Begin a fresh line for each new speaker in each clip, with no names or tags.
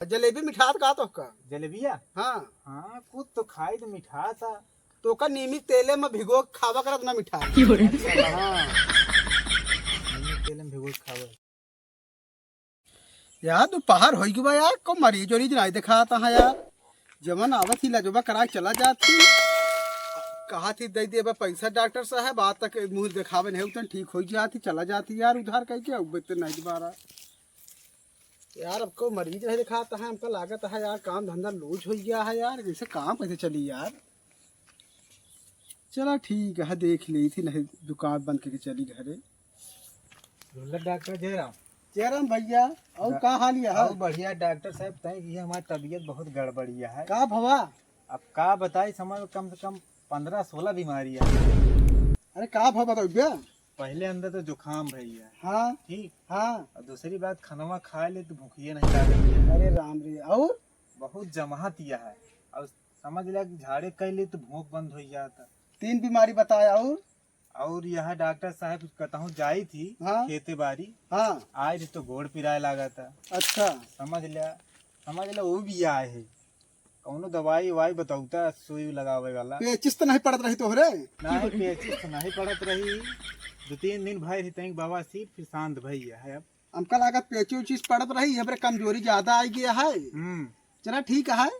जलेबी मिठास का तो का
जलेबिया।
हाँ
हाँ कुछ तो खाई तो मिठा था।
तो का नीमित तेले में भिगो के खावा करत ना मिठास।
अच्छा
हाँ
नीम तेल में भिगो के खावे।
यार तू पहाड़ हो गया यार को मरीज वरीज नहीं दिखा था यार जमन आवत ही लजबा करा के चला जाती कहा थी दे दे पैसा डॉक्टर साहब बात तक मुंह दिखावे नहीं उतन ठीक हो जाती चला जाती यार उधार कह के अब तो नहीं दोबारा यार अब को मरीज नहीं दिखाता है हमको लागत है यार काम धंधा लूज हो गया है यार कैसे काम कैसे चली यार। चला ठीक है देख ली थी नहीं दुकान बंद करके चली घरे।
डॉक्टर जयराम।
जयराम भैया और का हाल है?
और बढ़िया डॉक्टर साहब तय कि हमारी तबीयत बहुत गड़बड़िया है।
का भवा?
अब का बताई समझ कम से कम 15-16 बीमारियां।
अरे का भवा बताओ भैया?
पहले अंदर तो जुकाम भैया।
हाँ
ठीक।
हाँ
और दूसरी बात खाना खा ले तो भूखिए नहीं लागत है।
अरे राम रे और
बहुत जमातिया है। और समझ लिया कि झाड़े कर ले तो भूख बंद हो जाता।
3 बीमारी बताया
और यह डॉक्टर साहब कहूँ जाई थी।
हाँ
खेते बाड़ी।
हाँ
आज तो गोड़ पिराए लगा था।
अच्छा
समझ लिया वो भी आए है। कौनो दवाई वाई बताऊता सुई लगावे वाला।
पेचिस तो नहीं पड़त रही तोहरे?
नहीं पेचिस तो नहीं पड़त रही। 2-3 दिन भाई रही तंग बाबा सी फिर शांत भैया है अब।
हमका लागत पेची उचीस पड़त रही है कमजोरी ज्यादा आई गया है। चला ठीक है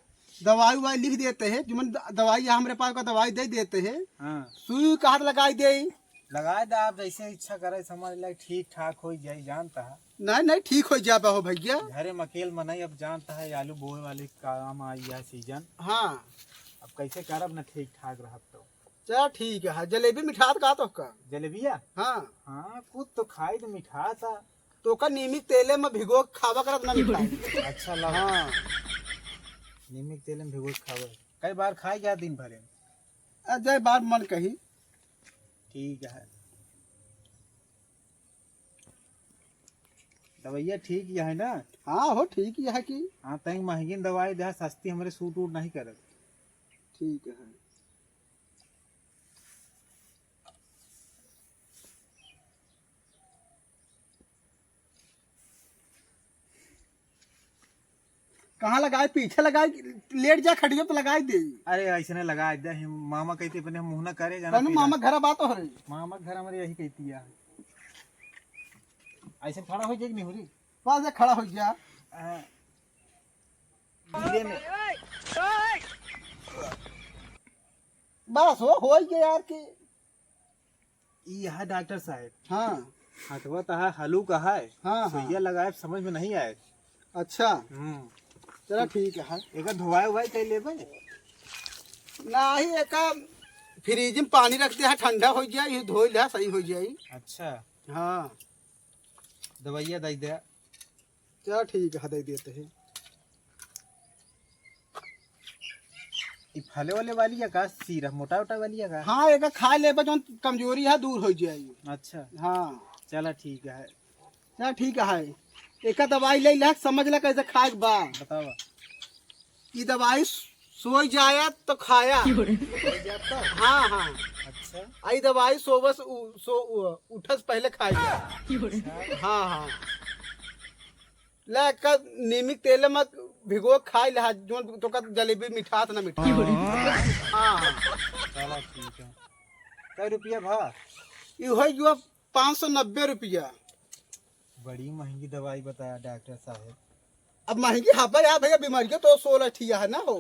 दवाई वाई लिख देते हैं जुमन दवाई हमारे पास का दवाई दे देते हैं।
हाँ
सुई कहा लगाई दे
लगा दे आप जैसे इच्छा करे समझ ले ठीक ठाक हो जाए जानता है।
नहीं नहीं ठीक हो जाए हो भैया।
घरे मकेल में नहीं अब जानता है आलू बोए वाले काम आई है सीजन।
हाँ
अब कैसे करब ना ठीक ठाक रह तो।
चल ठीक है जलेबी मिठास का तो का
जलेबिया।
हाँ
हाँ कुछ तो खाई तो मिठा था।
तो का नीमित तेले में भिगो के खावा करत ना मिठाई।
अच्छा लगा।
हाँ
नीमिक तेल में भिगो के खावे कई बार खाई गया दिन भर में।
जय बार मन कही
ठीक है दवाइया ठीक ही है ना?
हाँ हो ठीक ही है कि
हाँ तंग महंगी दवाई दे सस्ती हमारे सूट वूट नहीं करत।
ठीक है। कहाँ लगाए पीछे लगाए लेट जा खड़ियो तो लगाई दे।
अरे ऐसे नहीं लगा दे मामा कहते अपने मुंह न करे जाना।
मामा घर बात हो रही
मामा घर हमारे यही कहती है। ऐसे खड़ा हो जाएगी नहीं हो रही
पास से खड़ा हो जा
धीरे में।
बस हो गया यार की।
यह डॉक्टर साहब।
हाँ
हथवा तो है हलू का है।
हाँ
सुइया लगाए समझ में नहीं आए।
अच्छा चलो ठीक है।
एक धोवाई उवाई कर ले
नहीं एक फ्रिज में पानी रख दिया ठंडा हो जाए धो लिया सही हो जाए।
अच्छा
हाँ
दवाइया दे दे।
चलो ठीक है दे देते हैं।
फले वाले वाली है का सीरा मोटा मोटा वाली है का?
हाँ एक खा ले जो कमजोरी है दूर हो जाएगी।
अच्छा
हाँ
चला ठीक है।
चल ठीक है एक दवाई ले ले समझ ले कैसे खाए बा
बतावा।
ये दवाई सो जाया तो खाया। हाँ हाँ
अच्छा
आई दवाई सोबस उठस पहले खाया। हाँ हाँ ले का नीमिक तेल में भिगो खाई ले जो तो का जलेबी मिठास ना मिठा। हाँ हाँ
चला ठीक है। कै रुपया भा?
ये 590 रुपया।
बड़ी महंगी दवाई बताया डॉक्टर साहब।
अब महंगी हाँ पर यार भैया बीमारियों तो 16 ठिया है ना हो।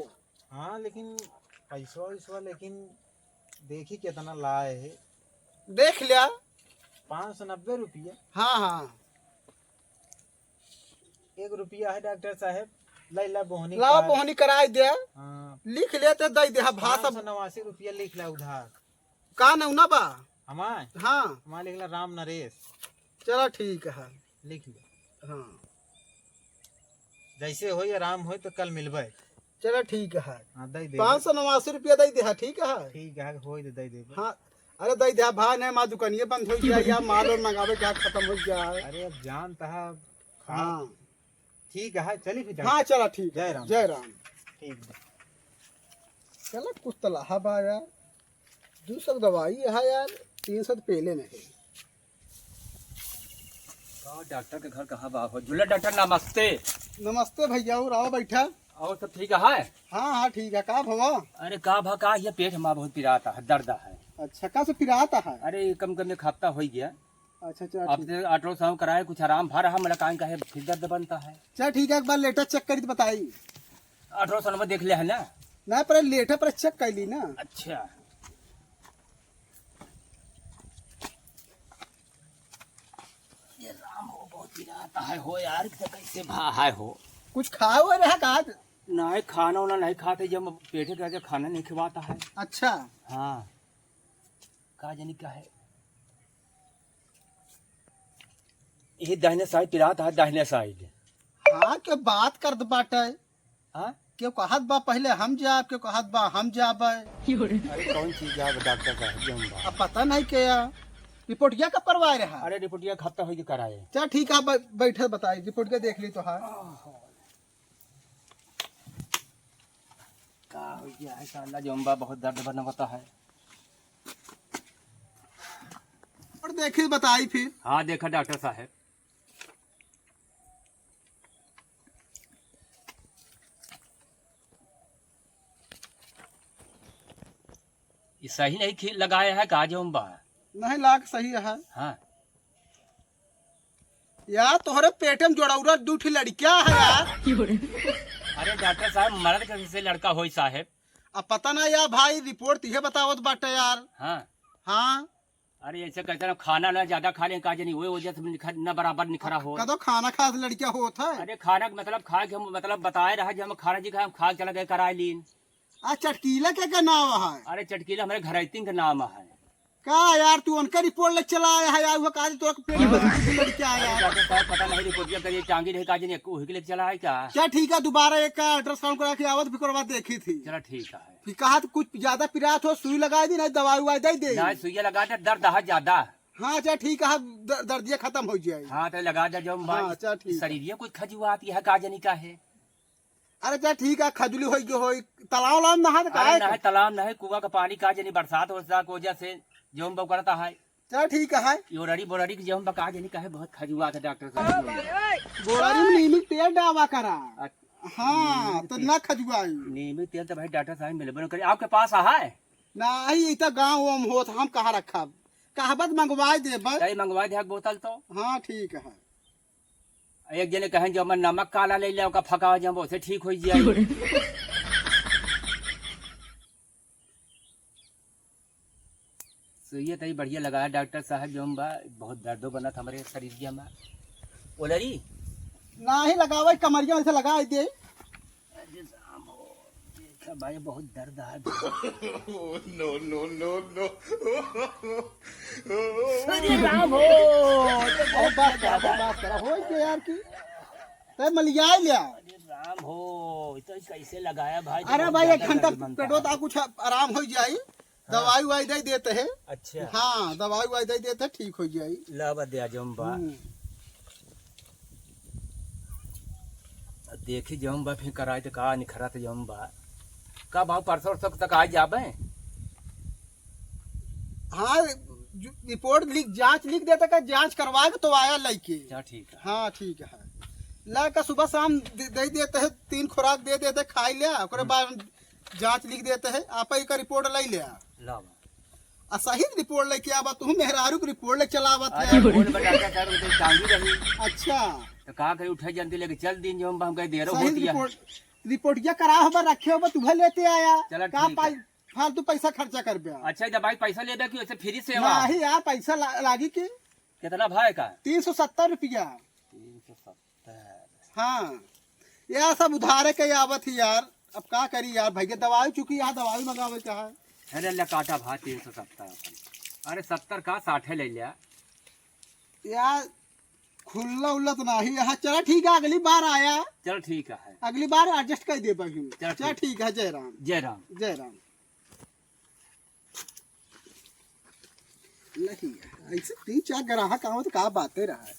हाँ लेकिन पैसा वैसा लेकिन देखी कितना लाए है।
देख लिया
590 रुपया।
हाँ हाँ
1 रुपया है डॉक्टर साहब। लैला बोहनी
लावा बोहनी कराई दे।
हाँ
लिख लेते दे दे भाषा
589 रुपया लिख ला उधार।
का ना बा
हमारे
हाँ
हमारे लिख ला राम नरेश।
चलो ठीक है।
लिख लो।
हाँ
जैसे हो या राम हो तो कल मिलबे।
चलो ठीक है।
हाँ दे दे
589 रुपया दे दे ठीक है।
ठीक है हो तो दे दे।
हाँ अरे दे दे भाई नहीं माँ दुकानिए बंद हो जाए या माल और मंगावे क्या खत्म हो जाए।
अरे अब जानता है।
हाँ
ठीक है चलिए फिर।
हाँ चलो ठीक
जय
है
राम।
जय राम।
ठीक है
चलो कुछ तो लाहा बा यार 200 दवाई है यार 300 पहले नहीं।
डॉक्टर के घर कहाँ बा हो? झूला डॉक्टर नमस्ते।
नमस्ते भैया, और आओ बैठा।
और सब ठीक है?
हाँ हाँ ठीक है। का भवा?
अरे का भा ये पेट हमारा बहुत पिराता है, दर्द है।
अच्छा, का से पिराता है?
अरे कम एक हफ्ता हो गया।
अच्छा चल
अब
ठीक।
से अल्ट्रासाउंड कराए, कुछ आराम भा रहा, मेरा कान का है फिर दर्द बनता है।
चल ठीक है, एक बार लेटर चेक करी तो बताई।
अल्ट्रासाउंड में देख ले है ना?
ना पर लेटर पर चेक कर ली ना।
अच्छा, ये राम हो बहुत पिराता है हो यार, कैसे भा है हो।
कुछ खाओ रहा का?
नहीं खाना वाना नहीं खाते, जब पेटे का खाना नहीं खिलाता है।
अच्छा,
हाँ का जानी क्या है, ये दाहिने साइड पिराता है, दाहिने साइड।
हाँ क्यों बात कर दो बाटे?
हाँ
क्यों कहत बा पहले हम जाब, क्यों कहत बा हम जाब?
अरे कौन चीज है डॉक्टर साहब?
अब पता नहीं क्या रिपोर्ट क्या कब करवाए रहा?
अरे रिपोर्टिया हफ्ता हो कराए।
चल ठीक है, बैठे बताई रिपोर्ट के देख ली तो। हाँ
का हो गया है साला जम्बा, बहुत दर्द बना होता है।
और देखी बताई फिर।
हाँ देखा डॉक्टर साहब, ये सही नहीं लगाया है का जम्बा?
नहीं लाग सही है।
हाँ
यार तोहरे पेटे में जोड़ौरा दूठी लड़किया है यार।
अरे डॉक्टर साहब, मर्द कैसे लड़का हो साहब?
अब पता ना यार भाई, रिपोर्ट तुझे बतावत बाटे यार।
हाँ
हाँ
अरे ऐसे कहते ना, खाना ना ज्यादा खा लें का जानी, वही वजह से न बराबर निखरा हो।
कदो खाना खास लड़किया होता है।
अरे खाना का मतलब खा के, हम मतलब बताए रहा जो हम खाना जी का हम खा के चला गए कराए लीन।
आ चटकीला क्या नाम है?
अरे चटकीला हमारे घरैती का नाम है।
का यार तू उनका रिपोर्ट ले चला आया है यार, वो काज तो पेट में लड़किया है यार।
डॉक्टर साहब पता नहीं रिपोर्टिया करिए टांगी रहे काजी ने वही के लिए चला है क्या?
क्या ठीक है, दोबारा एक का अल्ट्रासाउंड करा के आवत फिर बाद देखी थी।
चला ठीक है।
फिर कहा तो कुछ ज्यादा पिरात हो, सुई लगा दी, नहीं दवाई उवाई दे दे।
ना सुइया लगा दे, दर्द है ज्यादा।
हाँ चल ठीक है, दर्दिया खत्म हो जाए।
हाँ तो लगा दे जो
हाँ, चल ठीक है।
शरीर कुछ खजुआती है काजनी का है।
अरे चल ठीक है, खजुली हो तालाब लाम नहा तो
अरे
काहे?
ना तालाब ना है, कुआं का पानी काजनी बरसात वर्षा की वजह से जो हम करता है।
चल ठीक है।
योरड़ी बोरड़ी की जो हम काजनी का है बहुत खजुआत है डॉक्टर साहब।
बोरारी में नियमित तेल डावा करा। हाँ तो ना खजुआई।
नियमित तेल तो भाई डॉक्टर साहब मिलबे करे, आपके पास है?
नहीं तो गाँव वाम होत, हम कहाँ रखा? कहबत मंगवाई दे बस।
कई मंगवा दे बोतल तो।
हाँ ठीक है।
एक जने कहें जो मैं नमक काला ले ले ओका फका जब उसे ठीक हो जाए। सुइया तई बढ़िया लगाया डॉक्टर साहब, जो बा बहुत दर्दो बना था हमारे शरीर में। ओलरी
ना ही लगावे कमरिया से लगा दे।
अरे राम हो, देखा भाई बहुत दर्द है।
no, no, no, no.
अरे राम हो,
बहुत बात करा हो गया यार की। ते मलिया लिया।
अरे राम हो, तो कैसे लगाया भाई?
अरे भाई एक घंटा पेटो ता कुछ आराम हो जाई, दवाई वाई दे देते है।
अच्छा
हाँ दवाई वाई दे देते ठीक हो जाई।
लावा दे जम्बा, देखी जम्बा फिर कराए तो का निखरा तो जम्बा का भाव परसों तक आ जाबे।
हाँ रिपोर्ट लिख, जांच लिख देते का, जांच करवा के तो आया लेके।
अच्छा ठीक है।
हाँ ठीक है। ला का सुबह शाम दे देते है, 3 खुराक दे देते, खाई लिया, ओकरे बाद जांच लिख देते है, आप ही का रिपोर्ट ले लिया।
लावा
आ सही रिपोर्ट लेके आवा, तू मेहरारू की रिपोर्ट ले चलावत
अरे
है।
बोल बता डॉक्टर साहब तो टांगी रही
अच्छा
तो का करे उठे जल्दी लेके चल दिन जो हम कह दे रहे हो
सही
दिया।
रिपोर्टिया करा होगा, रखे होगा, तुम्हें लेते आया।
चलो
का
ठीक है।
फालतू पैसा खर्चा कर बे।
अच्छा दवाई पैसा ले दे कि वैसे फ्री सेवा?
नहीं यार पैसा लागी की।
कितना भाई का?
370 रुपया।
370।
हाँ यार सब उधारे के आवत ही यार, अब का करी यार, भैया दवाई चुकी, यहाँ दवाई मंगावे का है।
अरे अल्लाह काटा भाई 370। अरे 70 का 60 ले लिया
यार। खुल्ला उल्ला तो नहीं है। चला ठीक है, अगली बार आया,
चल ठीक है।
अगली बार एडजस्ट कर दे बहिन।
चल
चल ठीक है। जय राम
जय राम।
जय राम। नहीं ऐसे 3-4 ग्राहक आओ तो का बातें रहा है।